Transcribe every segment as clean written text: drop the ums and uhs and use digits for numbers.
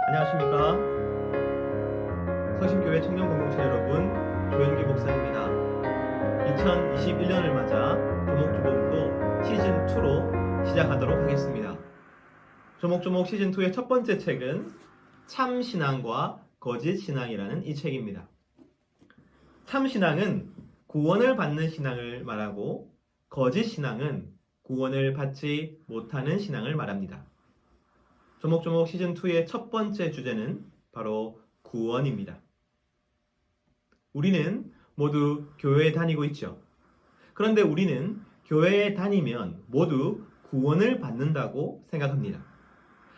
안녕하십니까. 성신교회 청년공동체 여러분, 조현기 목사입니다. 2021년을 맞아 조목조목도 시즌2로 시작하도록 하겠습니다. 조목조목 시즌2의 첫 번째 책은 참신앙과 거짓신앙이라는 이 책입니다. 참신앙은 구원을 받는 신앙을 말하고, 거짓신앙은 구원을 받지 못하는 신앙을 말합니다. 조목조목 시즌2의 첫 번째 주제는 바로 구원입니다. 우리는 모두 교회에 다니고 있죠. 그런데 우리는 교회에 다니면 모두 구원을 받는다고 생각합니다.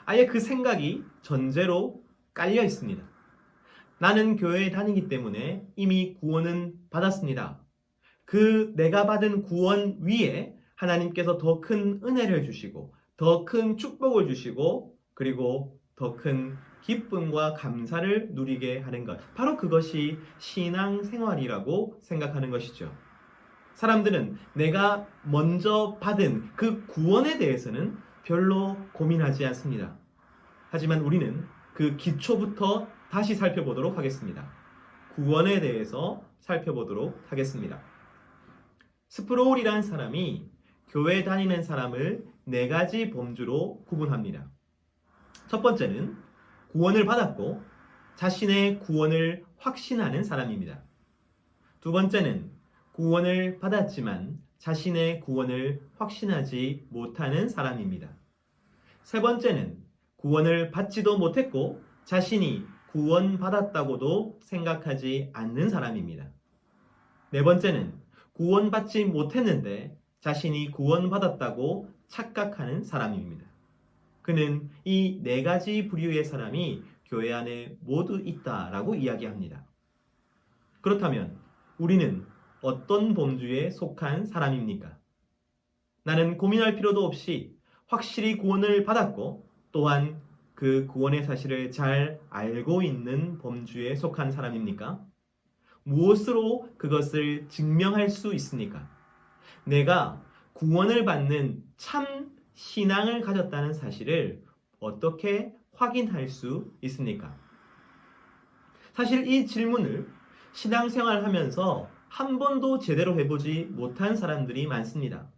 아예 그 생각이 전제로 깔려 있습니다. 나는 교회에 다니기 때문에 이미 구원은 받았습니다. 그 내가 받은 구원 위에 하나님께서 더 큰 은혜를 주시고, 더 큰 축복을 주시고, 그리고 더 큰 기쁨과 감사를 누리게 하는 것, 바로 그것이 신앙생활이라고 생각하는 것이죠. 사람들은 내가 먼저 받은 그 구원에 대해서는 별로 고민하지 않습니다. 하지만 우리는 그 기초부터 다시 살펴보도록 하겠습니다. 구원에 대해서 살펴보도록 하겠습니다. 스프로울이라는 사람이 교회 다니는 사람을 4가지 범주로 구분합니다. 첫 번째는 구원을 받았고 자신의 구원을 확신하는 사람입니다. 두 번째는 구원을 받았지만 자신의 구원을 확신하지 못하는 사람입니다. 세 번째는 구원을 받지도 못했고 자신이 구원받았다고도 생각하지 않는 사람입니다. 네 번째는 구원받지 못했는데 자신이 구원받았다고 착각하는 사람입니다. 그는 이 4가지 부류의 사람이 교회 안에 모두 있다라고 이야기합니다. 그렇다면 우리는 어떤 범주에 속한 사람입니까? 나는 고민할 필요도 없이 확실히 구원을 받았고, 또한 그 구원의 사실을 잘 알고 있는 범주에 속한 사람입니까? 무엇으로 그것을 증명할 수 있습니까? 내가 구원을 받는 참 신앙을 가졌다는 사실을 어떻게 확인할 수 있습니까? 사실 이 질문을 신앙생활 하면서 한 번도 제대로 해보지 못한 사람들이 많습니다.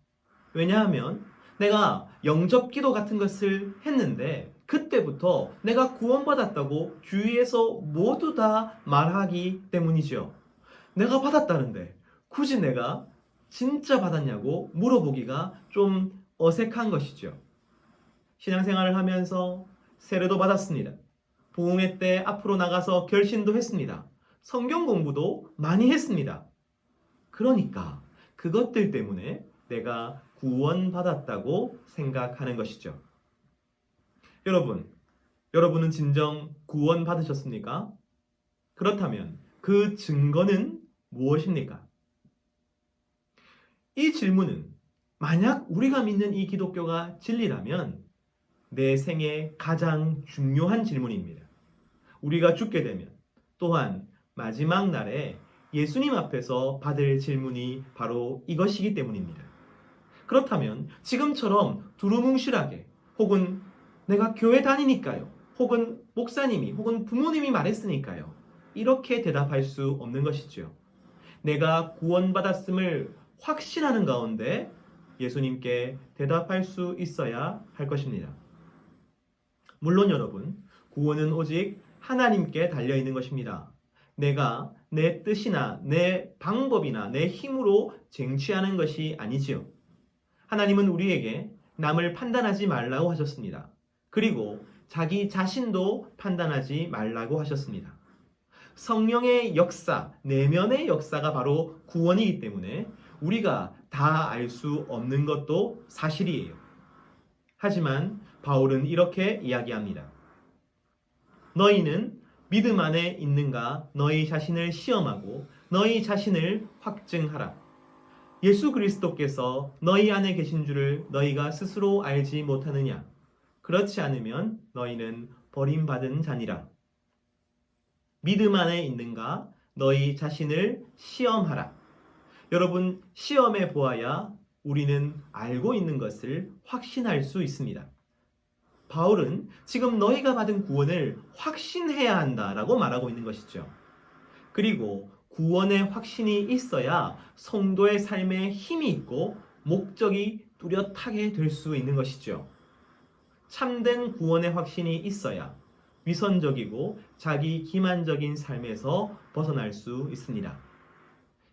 왜냐하면 내가 영접기도 같은 것을 했는데 그때부터 내가 구원받았다고 주위에서 모두 다 말하기 때문이죠. 내가 받았다는데 굳이 내가 진짜 받았냐고 물어보기가 좀 어색한 것이죠. 신앙생활을 하면서 세례도 받았습니다. 부흥회 때 앞으로 나가서 결신도 했습니다. 성경 공부도 많이 했습니다. 그러니까 그것들 때문에 내가 구원받았다고 생각하는 것이죠. 여러분은 진정 구원받으셨습니까? 그렇다면 그 증거는 무엇입니까? 이 질문은 만약 우리가 믿는 이 기독교가 진리라면 내 생에 가장 중요한 질문입니다. 우리가 죽게 되면, 또한 마지막 날에 예수님 앞에서 받을 질문이 바로 이것이기 때문입니다. 그렇다면 지금처럼 두루뭉실하게, 혹은 내가 교회 다니니까요, 혹은 목사님이, 혹은 부모님이 말했으니까요, 이렇게 대답할 수 없는 것이죠. 내가 구원받았음을 확신하는 가운데 예수님께 대답할 수 있어야 할 것입니다. 물론 여러분, 구원은 오직 하나님께 달려있는 것입니다. 내가 내 뜻이나 내 방법이나 내 힘으로 쟁취하는 것이 아니지요. 하나님은 우리에게 남을 판단하지 말라고 하셨습니다. 그리고 자기 자신도 판단하지 말라고 하셨습니다. 성령의 역사, 내면의 역사가 바로 구원이기 때문에 우리가 다 알 수 없는 것도 사실이에요. 하지만 바울은 이렇게 이야기합니다. 너희는 믿음 안에 있는가 너희 자신을 시험하고 너희 자신을 확증하라. 예수 그리스도께서 너희 안에 계신 줄을 너희가 스스로 알지 못하느냐? 그렇지 않으면 너희는 버림받은 자니라. 믿음 안에 있는가 너희 자신을 시험하라. 여러분, 시험해 보아야 우리는 알고 있는 것을 확신할 수 있습니다. 바울은 지금 너희가 받은 구원을 확신해야 한다라고 말하고 있는 것이죠. 그리고 구원의 확신이 있어야 성도의 삶에 힘이 있고 목적이 뚜렷하게 될 수 있는 것이죠. 참된 구원의 확신이 있어야 위선적이고 자기 기만적인 삶에서 벗어날 수 있습니다.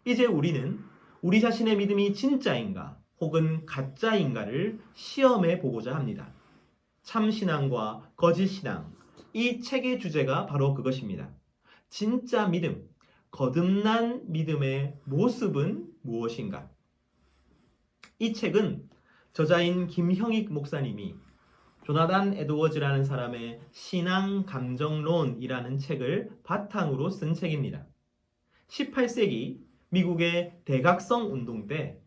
이제 우리는 우리 자신의 믿음이 진짜인가 혹은 가짜인가를 시험해 보고자 합니다. 참신앙과 거짓신앙, 이 책의 주제가 바로 그것입니다. 진짜 믿음, 거듭난 믿음의 모습은 무엇인가? 이 책은 저자인 김형익 목사님이 조나단 에드워즈라는 사람의 신앙 감정론이라는 책을 바탕으로 쓴 책입니다. 18세기 미국의 대각성 운동 때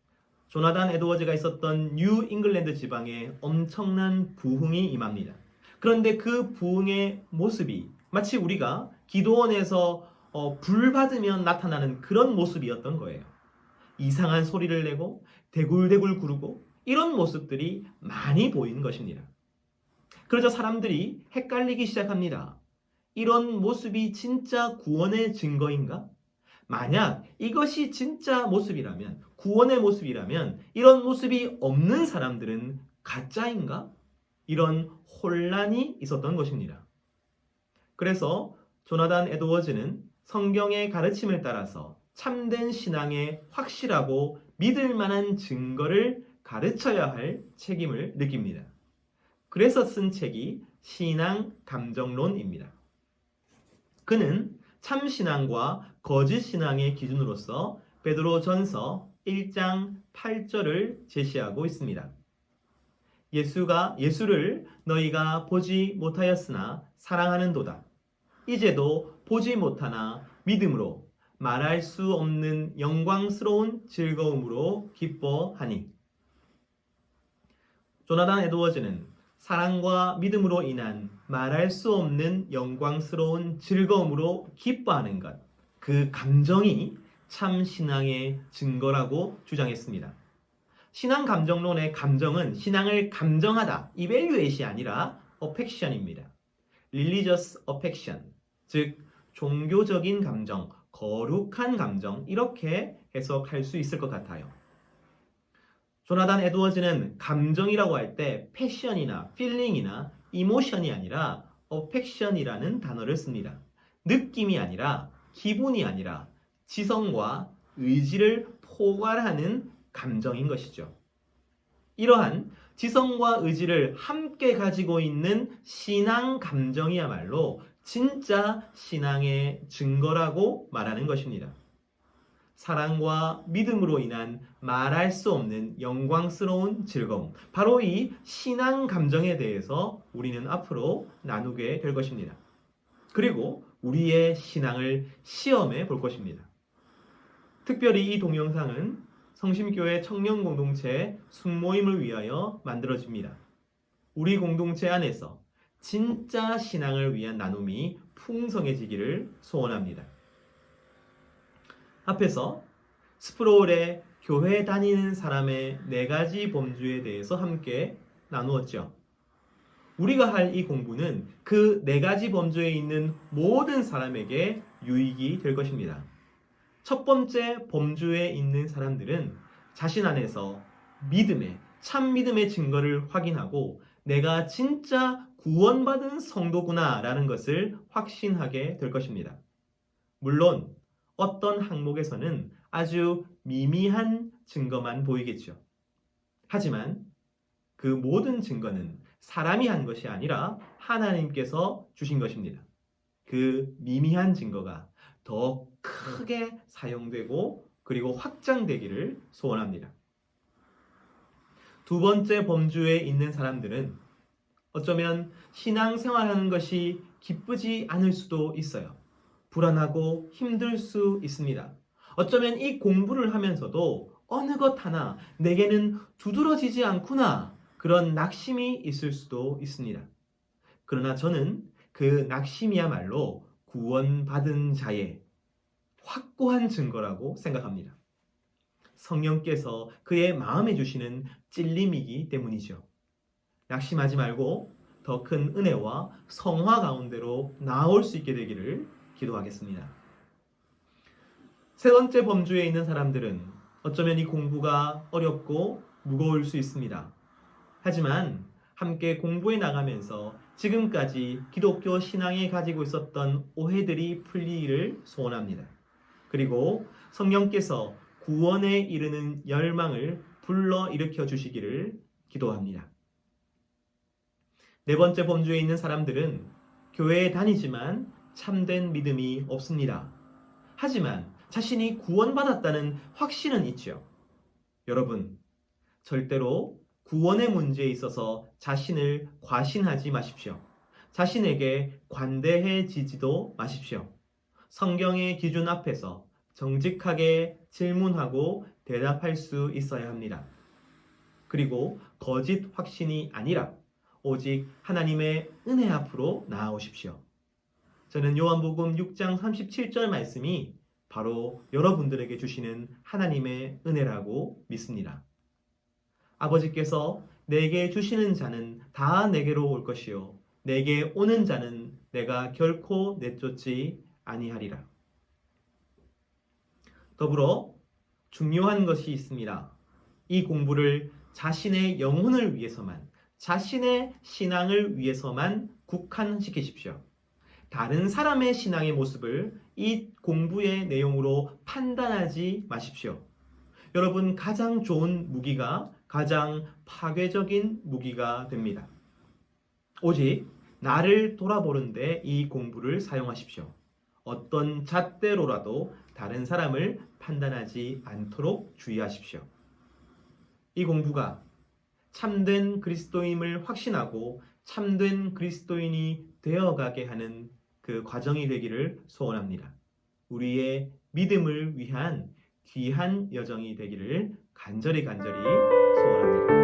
조나단 에드워즈가 있었던 뉴 잉글랜드 지방에 엄청난 부흥이 임합니다. 그런데 그 부흥의 모습이 마치 우리가 기도원에서 불 받으면 나타나는 그런 모습이었던 거예요. 이상한 소리를 내고 대굴대굴 구르고 이런 모습들이 많이 보이는 것입니다. 그러자 사람들이 헷갈리기 시작합니다. 이런 모습이 진짜 구원의 증거인가? 만약 이것이 진짜 모습이라면, 구원의 모습이라면 이런 모습이 없는 사람들은 가짜인가? 이런 혼란이 있었던 것입니다. 그래서 조나단 에드워즈는 성경의 가르침을 따라서 참된 신앙의 확실하고 믿을 만한 증거를 가르쳐야 할 책임을 느낍니다. 그래서 쓴 책이 신앙 감정론입니다. 그는 참신앙과 거짓신앙의 기준으로서 베드로전서 1장 8절을 제시하고 있습니다. 예수를 너희가 보지 못하였으나 사랑하는도다. 이제도 보지 못하나 믿음으로 말할 수 없는 영광스러운 즐거움으로 기뻐하니. 조나단 에드워즈는 사랑과 믿음으로 인한 말할 수 없는 영광스러운 즐거움으로 기뻐하는 것, 그 감정이 참 신앙의 증거라고 주장했습니다. 신앙 감정론의 감정은 신앙을 감정하다, 이밸류에이션이 아니라 어펙션입니다. religious affection, 즉 종교적인 감정, 거룩한 감정, 이렇게 해석할 수 있을 것 같아요. 조나단 에드워즈는 감정이라고 할 때 패션이나 필링이나 이모션이 아니라 어펙션이라는 단어를 씁니다. 느낌이 아니라 기분이 아니라 지성과 의지를 포괄하는 감정인 것이죠. 이러한 지성과 의지를 함께 가지고 있는 신앙 감정이야말로 진짜 신앙의 증거라고 말하는 것입니다. 사랑과 믿음으로 인한 말할 수 없는 영광스러운 즐거움, 바로 이 신앙 감정에 대해서 우리는 앞으로 나누게 될 것입니다. 그리고 우리의 신앙을 시험해 볼 것입니다. 특별히 이 동영상은 성심교회 청년 공동체 순모임을 위하여 만들어집니다. 우리 공동체 안에서 진짜 신앙을 위한 나눔이 풍성해지기를 소원합니다. 앞에서 스프로울의 교회 다니는 사람의 4가지 범주에 대해서 함께 나누었죠. 우리가 할 이 공부는 그 4가지 범주에 있는 모든 사람에게 유익이 될 것입니다. 첫 번째 범주에 있는 사람들은 자신 안에서 참 믿음의 증거를 확인하고 내가 진짜 구원받은 성도구나 라는 것을 확신하게 될 것입니다. 물론 어떤 항목에서는 아주 미미한 증거만 보이겠죠. 하지만 그 모든 증거는 사람이 한 것이 아니라 하나님께서 주신 것입니다. 그 미미한 증거가 더 크게 사용되고 그리고 확장되기를 소원합니다. 두 번째 범주에 있는 사람들은 어쩌면 신앙생활하는 것이 기쁘지 않을 수도 있어요. 불안하고 힘들 수 있습니다. 어쩌면 이 공부를 하면서도 어느 것 하나 내게는 두드러지지 않구나, 그런 낙심이 있을 수도 있습니다. 그러나 저는 그 낙심이야말로 구원받은 자의 확고한 증거라고 생각합니다. 성령께서 그의 마음에 주시는 찔림이기 때문이죠. 낙심하지 말고 더 큰 은혜와 성화 가운데로 나아올 수 있게 되기를 기도하겠습니다. 세 번째 범주에 있는 사람들은 어쩌면 이 공부가 어렵고 무거울 수 있습니다. 하지만 함께 공부해 나가면서 지금까지 기독교 신앙에 가지고 있었던 오해들이 풀리기를 소원합니다. 그리고 성령께서 구원에 이르는 열망을 불러일으켜 주시기를 기도합니다. 네 번째 범주에 있는 사람들은 교회에 다니지만 참된 믿음이 없습니다. 하지만 자신이 구원받았다는 확신은 있죠. 여러분, 절대로 구원의 문제에 있어서 자신을 과신하지 마십시오. 자신에게 관대해지지도 마십시오. 성경의 기준 앞에서 정직하게 질문하고 대답할 수 있어야 합니다. 그리고 거짓 확신이 아니라 오직 하나님의 은혜 앞으로 나아오십시오. 저는 요한복음 6장 37절 말씀이 바로 여러분들에게 주시는 하나님의 은혜라고 믿습니다. 아버지께서 내게 주시는 자는 다 내게로 올 것이요 내게 오는 자는 내가 결코 내쫓지 아니하리라. 더불어 중요한 것이 있습니다. 이 공부를 자신의 영혼을 위해서만, 자신의 신앙을 위해서만 국한시키십시오. 다른 사람의 신앙의 모습을 이 공부의 내용으로 판단하지 마십시오. 여러분, 가장 좋은 무기가 가장 파괴적인 무기가 됩니다. 오직 나를 돌아보는데 이 공부를 사용하십시오. 어떤 잣대로라도 다른 사람을 판단하지 않도록 주의하십시오. 이 공부가 참된 그리스도인임을 확신하고 참된 그리스도인이 되어가게 하는 그 과정이 되기를 소원합니다. 우리의 믿음을 위한 귀한 여정이 되기를 간절히 소원합니다.